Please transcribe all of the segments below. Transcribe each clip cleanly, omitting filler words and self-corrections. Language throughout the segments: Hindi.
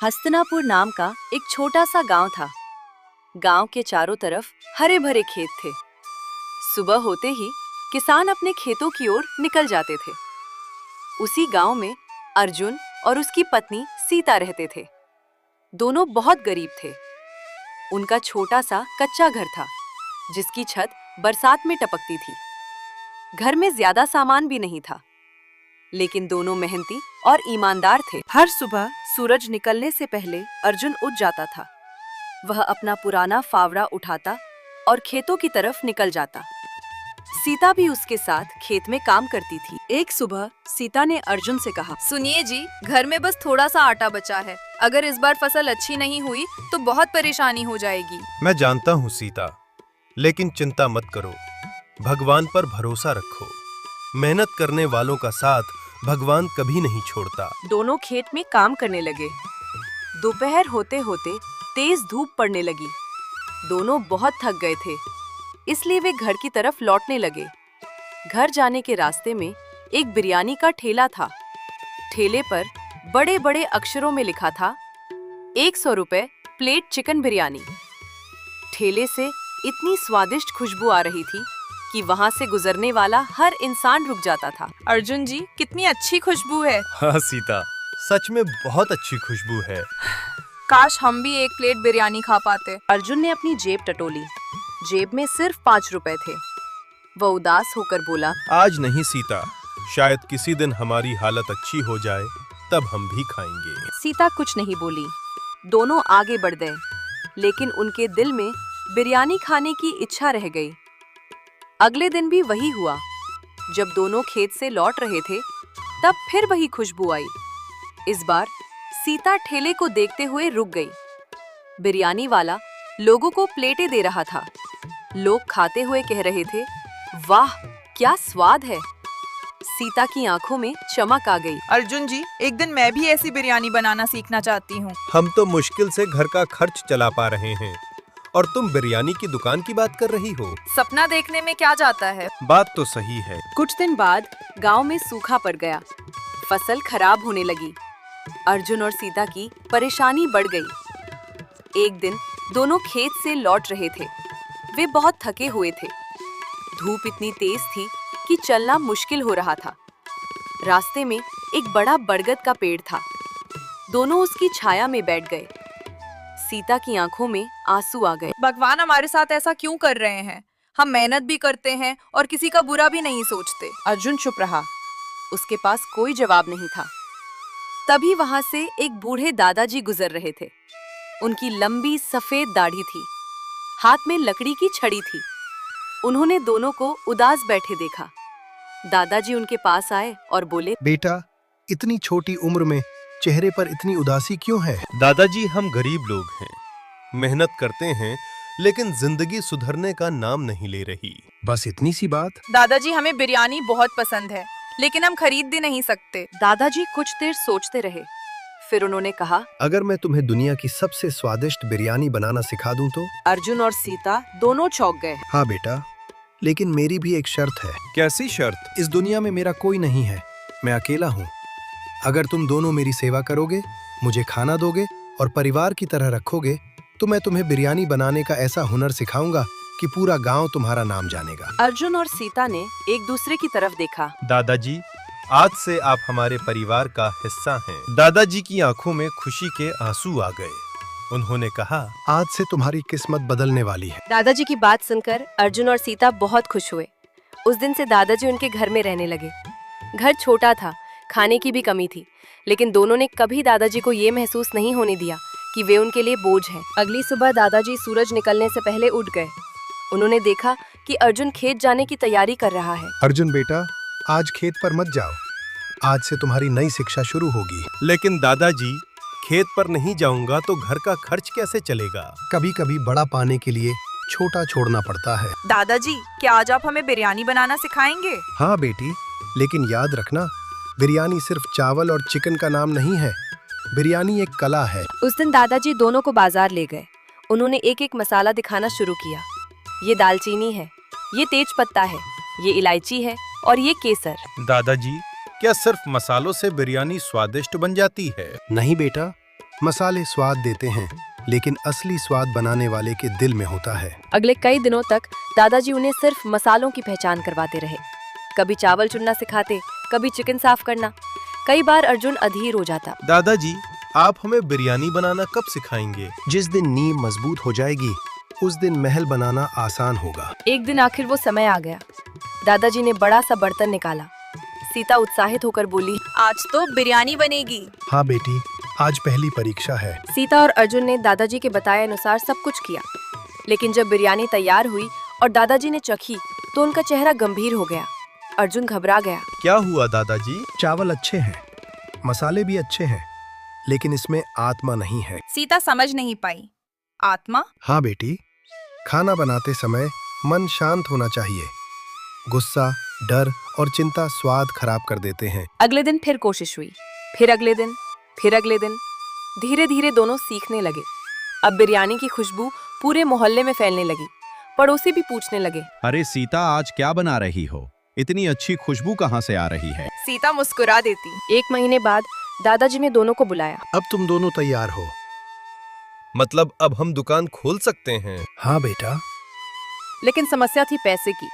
हस्तिनापुर नाम का एक छोटा सा गांव था। गांव के चारों तरफ हरे भरे खेत थे। सुबह होते ही किसान अपने खेतों की ओर निकल जाते थे। उसी गांव में अर्जुन और उसकी पत्नी सीता रहते थे। दोनों बहुत गरीब थे। उनका छोटा सा कच्चा घर था, जिसकी छत बरसात में टपकती थी। घर में ज्यादा सामान भी नहीं था, लेकिन दोनों मेहनती और ईमानदार थे। हर सुबह सूरज निकलने से पहले अर्जुन उठ जाता था। वह अपना पुराना फावड़ा उठाता और खेतों की तरफ निकल जाता। सीता भी उसके साथ खेत में काम करती थी। एक सुबह सीता ने अर्जुन से कहा, सुनिए जी, घर में बस थोड़ा सा आटा बचा है। अगर इस बार फसल अच्छी नहीं हुई तो बहुत परेशानी हो जाएगी। मैं जानता हूँ सीता, लेकिन चिंता मत करो। भगवान पर भरोसा रखो। मेहनत करने वालों का साथ भगवान कभी नहीं छोड़ता। दोनों खेत में काम करने लगे। दोपहर होते होते तेज धूप पड़ने लगी। दोनों बहुत थक गए थे, इसलिए वे घर की तरफ लौटने लगे। घर जाने के रास्ते में एक बिरयानी का ठेला था। ठेले पर बड़े बड़े अक्षरों में लिखा था, 100 रुपए प्लेट चिकन बिरयानी। ठेले से इतनी स्वादिष्ट खुशबू आ रही थी कि वहाँ से गुजरने वाला हर इंसान रुक जाता था। अर्जुन जी, कितनी अच्छी खुशबू है। हाँ सीता, सच में बहुत अच्छी खुशबू है। काश हम भी एक प्लेट बिरयानी खा पाते। अर्जुन ने अपनी जेब टटोली। जेब में सिर्फ 5 रुपए थे। वह उदास होकर बोला, आज नहीं सीता, शायद किसी दिन हमारी हालत अच्छी हो जाए, तब हम भी खाएंगे। सीता कुछ नहीं बोली। दोनों आगे बढ़ गए, लेकिन उनके दिल में बिरयानी खाने की इच्छा रह गई। अगले दिन भी वही हुआ। जब दोनों खेत से लौट रहे थे, तब फिर वही खुशबू आई। इस बार सीता ठेले को देखते हुए रुक गई। बिरयानी वाला लोगों को प्लेटें दे रहा था। लोग खाते हुए कह रहे थे, वाह क्या स्वाद है। सीता की आंखों में चमक आ गई। अर्जुन जी, एक दिन मैं भी ऐसी बिरयानी बनाना सीखना चाहती हूँ। हम तो मुश्किल से घर का खर्च चला पा रहे हैं, और तुम बिरयानी की दुकान की बात कर रही हो। सपना देखने में क्या जाता है। बात तो सही है। कुछ दिन बाद गांव में सूखा पड़ गया। फसल खराब होने लगी। अर्जुन और सीता की परेशानी बढ़ गई। एक दिन दोनों खेत से लौट रहे थे। वे बहुत थके हुए थे। धूप इतनी तेज थी कि चलना मुश्किल हो रहा था। रास्ते में एक बड़ा बरगद का पेड़ था। दोनों उसकी छाया में बैठ गए। सीता की आंखों में आंसू आ गए। भगवान हमारे साथ ऐसा क्यों कर रहे हैं? हम मेहनत भी करते हैं और किसी का बुरा भी नहीं सोचते। अर्जुन चुप रहा। उसके पास कोई जवाब नहीं था। तभी वहां से एक बूढ़े दादाजी गुजर रहे थे। उनकी लंबी सफेद दाढ़ी थी। हाथ में लकड़ी की छड़ी थी। उन्होंने दोनों को उदास बैठे देखा। दादाजी उनके पास आए और बोले, बेटा, इतनी छोटी उम्र में चेहरे पर इतनी उदासी क्यों है? दादाजी, हम गरीब लोग हैं, मेहनत करते हैं, लेकिन जिंदगी सुधरने का नाम नहीं ले रही। बस इतनी सी बात? दादाजी, हमें बिरयानी बहुत पसंद है, लेकिन हम खरीद भी नहीं सकते। दादाजी कुछ देर सोचते रहे। फिर उन्होंने कहा, अगर मैं तुम्हें दुनिया की सबसे स्वादिष्ट बिरयानी बनाना सिखा दूं तो? अर्जुन और सीता दोनों चौंक गए। हाँ बेटा, लेकिन मेरी भी एक शर्त है। कैसी शर्त? इस दुनिया में मेरा कोई नहीं है, मैं अकेला हूँ। अगर तुम दोनों मेरी सेवा करोगे, मुझे खाना दोगे और परिवार की तरह रखोगे, तो मैं तुम्हें बिरयानी बनाने का ऐसा हुनर सिखाऊंगा कि पूरा गांव तुम्हारा नाम जानेगा। अर्जुन और सीता ने एक दूसरे की तरफ देखा। दादाजी, आज से आप हमारे परिवार का हिस्सा हैं। दादाजी की आंखों में खुशी के आंसू आ गए। उन्होंने कहा, आज से तुम्हारी किस्मत बदलने वाली है। दादाजी की बात सुनकर अर्जुन और सीता बहुत खुश हुए। उस दिन से दादाजी उनके घर में रहने लगे। घर छोटा था, खाने की भी कमी थी, लेकिन दोनों ने कभी दादाजी को ये महसूस नहीं होने दिया कि वे उनके लिए बोझ हैं। अगली सुबह दादाजी सूरज निकलने से पहले उठ गए। उन्होंने देखा कि अर्जुन खेत जाने की तैयारी कर रहा है। अर्जुन बेटा, आज खेत पर मत जाओ। आज से तुम्हारी नई शिक्षा शुरू होगी। लेकिन दादाजी, खेत पर नहीं जाऊंगा तो घर का खर्च कैसे चलेगा? कभी कभी बड़ा पाने के लिए छोटा छोड़ना पड़ता है। दादाजी, क्या आज आप हमें बिरयानी बनाना सिखाएंगे? हाँ बेटी, लेकिन याद रखना, बिरयानी सिर्फ चावल और चिकन का नाम नहीं है। बिरयानी एक कला है। उस दिन दादाजी दोनों को बाजार ले गए। उन्होंने एक एक मसाला दिखाना शुरू किया। ये दालचीनी है, ये तेज पत्ता है, ये इलायची है और ये केसर। दादाजी, क्या सिर्फ मसालों से बिरयानी स्वादिष्ट बन जाती है? नहीं बेटा, मसाले स्वाद देते हैं, लेकिन असली स्वाद बनाने वाले के दिल में होता है। अगले कई दिनों तक दादाजी उन्हें सिर्फ मसालों की पहचान करवाते रहे। कभी चावल चुनना सिखाते, कभी चिकन साफ करना। कई बार अर्जुन अधीर हो जाता। दादाजी, आप हमें बिरयानी बनाना कब सिखाएंगे? जिस दिन नींव मजबूत हो जाएगी, उस दिन महल बनाना आसान होगा। एक दिन आखिर वो समय आ गया। दादाजी ने बड़ा सा बर्तन निकाला। सीता उत्साहित होकर बोली, आज तो बिरयानी बनेगी। हाँ बेटी, आज पहली परीक्षा है। सीता और अर्जुन ने दादाजी के बताए अनुसार सब कुछ किया। लेकिन जब बिरयानी तैयार हुई और दादाजी ने चखी तो उनका चेहरा गंभीर हो गया। अर्जुन घबरा गया। क्या हुआ दादाजी? चावल अच्छे हैं, मसाले भी अच्छे हैं, लेकिन इसमें आत्मा नहीं है। सीता समझ नहीं पाई। आत्मा? हाँ बेटी, खाना बनाते समय मन शांत होना चाहिए। गुस्सा, डर और चिंता स्वाद खराब कर देते हैं। अगले दिन फिर कोशिश हुई, फिर अगले दिन, फिर अगले दिन। धीरे धीरे दोनों सीखने लगे। अब बिरयानी की खुशबू पूरे मोहल्ले में फैलने लगी। पड़ोसी भी पूछने लगे, अरे सीता, आज क्या बना रही हो? इतनी अच्छी खुशबू कहाँ से आ रही है? सीता मुस्कुरा देती। 1 महीने बाद दादाजी ने दोनों को बुलाया। अब तुम दोनों तैयार हो। मतलब अब हम दुकान खोल सकते हैं? हाँ बेटा। लेकिन समस्या थी पैसे की।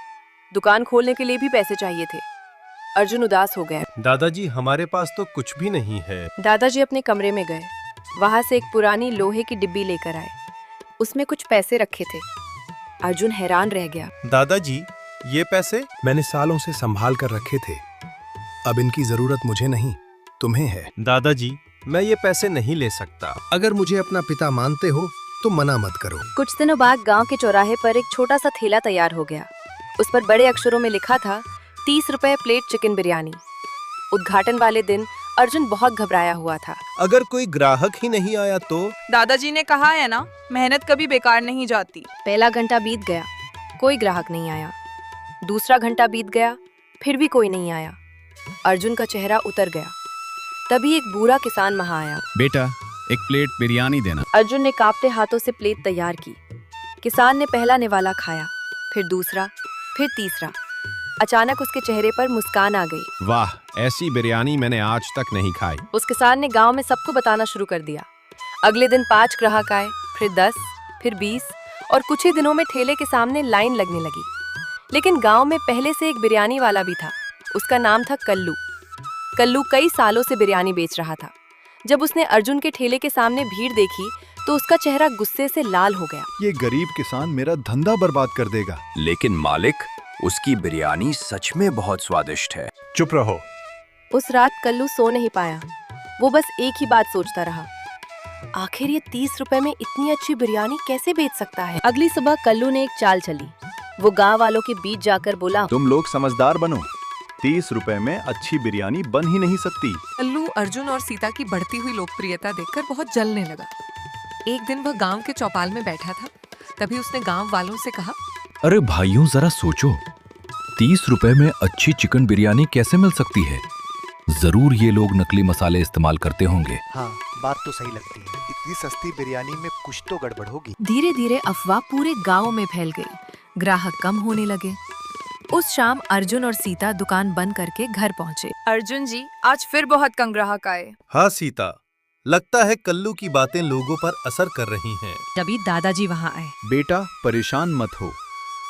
दुकान खोलने के लिए भी पैसे चाहिए थे। अर्जुन उदास हो गया। दादाजी, हमारे पास तो कुछ भी नहीं है। दादाजी अपने कमरे में गए। वहां से एक पुरानी लोहे की डिब्बी लेकर आए। उसमें कुछ पैसे रखे थे। अर्जुन हैरान रह गया। दादाजी, ये पैसे? मैंने सालों से संभाल कर रखे थे। अब इनकी जरूरत मुझे नहीं, तुम्हें है। दादाजी, मैं ये पैसे नहीं ले सकता। अगर मुझे अपना पिता मानते हो तो मना मत करो। कुछ दिनों बाद गांव के चौराहे पर एक छोटा सा ठेला तैयार हो गया। उस पर बड़े अक्षरों में लिखा था 30 रुपए प्लेट चिकन बिरयानी। उद्घाटन वाले दिन अर्जुन बहुत घबराया हुआ था। अगर कोई ग्राहक ही नहीं आया तो? दादाजी ने कहा है ना, मेहनत कभी बेकार नहीं जाती। पहला घंटा बीत गया, कोई ग्राहक नहीं आया। दूसरा घंटा बीत गया, फिर भी कोई नहीं आया। अर्जुन का चेहरा उतर गया। तभी एक बूढ़ा किसान वहां आया। बेटा, एक प्लेट बिरयानी देना। अर्जुन ने कांपते हाथों से प्लेट तैयार की। किसान ने पहला निवाला खाया, फिर दूसरा, फिर तीसरा। अचानक उसके चेहरे पर मुस्कान आ गई। वाह, ऐसी बिरयानी मैंने आज तक नहीं खाई। उस किसान ने गांव में सबको बताना शुरू कर दिया। अगले दिन 5 ग्राहक आए, फिर 10, फिर 20 और कुछ ही दिनों में ठेले के सामने लाइन लगने लगी। लेकिन गांव में पहले से एक बिरयानी वाला भी था। उसका नाम था कल्लू। कल्लू कई सालों से बिरयानी बेच रहा था। जब उसने अर्जुन के ठेले के सामने भीड़ देखी तो उसका चेहरा गुस्से से लाल हो गया। ये गरीब किसान मेरा धंधा बर्बाद कर देगा। लेकिन मालिक, उसकी बिरयानी सच में बहुत स्वादिष्ट है। चुप रहो। उस रात कल्लू सो नहीं पाया। वो बस एक ही बात सोचता रहा, आखिर ये 30 रुपए में इतनी अच्छी बिरयानी कैसे बेच सकता है। अगली सुबह कल्लू ने एक चाल चली। वो गांव वालों के बीच जाकर बोला, तुम लोग समझदार बनो। 30 रुपए में अच्छी बिरयानी बन ही नहीं सकती। कल्लू अर्जुन और सीता की बढ़ती हुई लोकप्रियता देखकर बहुत जलने लगा। एक दिन वह गांव के चौपाल में बैठा था। तभी उसने गांव वालों से कहा, अरे भाइयों, जरा सोचो, 30 रुपए में अच्छी चिकन बिरयानी कैसे मिल सकती है? जरूर ये लोग नकली मसाले इस्तेमाल करते होंगे। हाँ, बात तो सही लगती है। इतनी सस्ती बिरयानी में कुछ तो गड़बड़ होगी। धीरे धीरे अफवाह पूरे गांव में फैल गई। ग्राहक कम होने लगे। उस शाम अर्जुन और सीता दुकान बंद करके घर पहुंचे। अर्जुन जी, आज फिर बहुत कम ग्राहक आए। हाँ सीता, लगता है कल्लू की बातें लोगों पर असर कर रही हैं। तभी दादाजी वहां आए। बेटा, परेशान मत हो।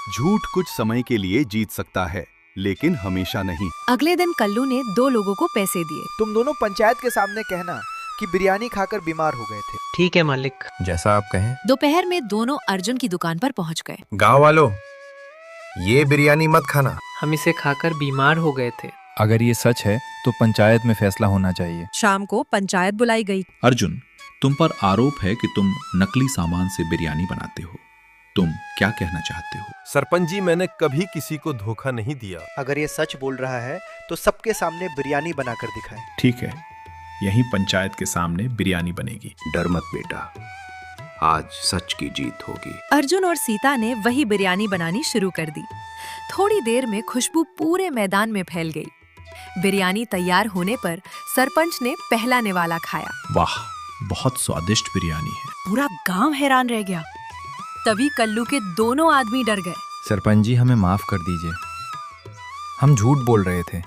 झूठ कुछ समय के लिए जीत सकता है, लेकिन हमेशा नहीं। अगले दिन कल्लू ने 2 लोगों को पैसे दिए। तुम दोनों पंचायत के सामने कहना कि बिरयानी खाकर बीमार हो गए थे। ठीक है मालिक। जैसा आप कहें। दोपहर में दोनों अर्जुन की दुकान पर पहुंच गए। गांव वालों, ये बिरयानी मत खाना। हम इसे खाकर बीमार हो गए थे। अगर ये सच है तो पंचायत में फैसला होना चाहिए। शाम को पंचायत बुलाई गई। अर्जुन, तुम पर आरोप है कि तुम नकली सामान से बिरयानी बनाते हो। तुम क्या कहना चाहते हो? सरपंच जी, मैंने कभी किसी को धोखा नहीं दिया। अगर ये सच बोल रहा है तो सबके सामने बिरयानी बनाकर दिखाए। ठीक है, यहीं पंचायत के सामने बिरयानी बनेगी। डर मत बेटा, आज सच की जीत होगी। अर्जुन और सीता ने वही बिरयानी बनानी शुरू कर दी। थोड़ी देर में खुशबू पूरे मैदान में फैल गई। बिरयानी तैयार होने पर सरपंच ने पहला निवाला खाया। वाह, बहुत स्वादिष्ट बिरयानी है। पूरा गांव हैरान रह गया। तभी कल्लू के दोनों आदमी डर गए। सरपंच जी, हमें माफ कर दीजिए। हम झूठ बोल रहे थे।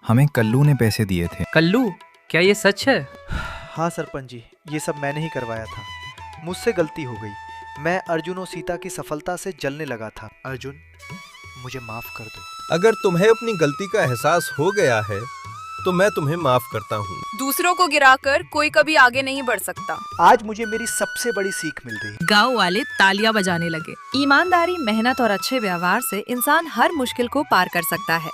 हमें कल्लू ने पैसे दिए थे। कल्लू, क्या ये सच है? हाँ सरपंच जी, ये सब मैंने ही करवाया था। मुझसे गलती हो गई। मैं अर्जुन और सीता की सफलता से जलने लगा था। अर्जुन, मुझे माफ कर दो। अगर तुम्हें अपनी गलती का एहसास हो गया है तो मैं तुम्हें माफ करता हूँ। दूसरों को गिराकर कोई कभी आगे नहीं बढ़ सकता। आज मुझे मेरी सबसे बड़ी सीख मिल गई। गांव वाले तालियां बजाने लगे। ईमानदारी, मेहनत और अच्छे व्यवहार से इंसान हर मुश्किल को पार कर सकता है।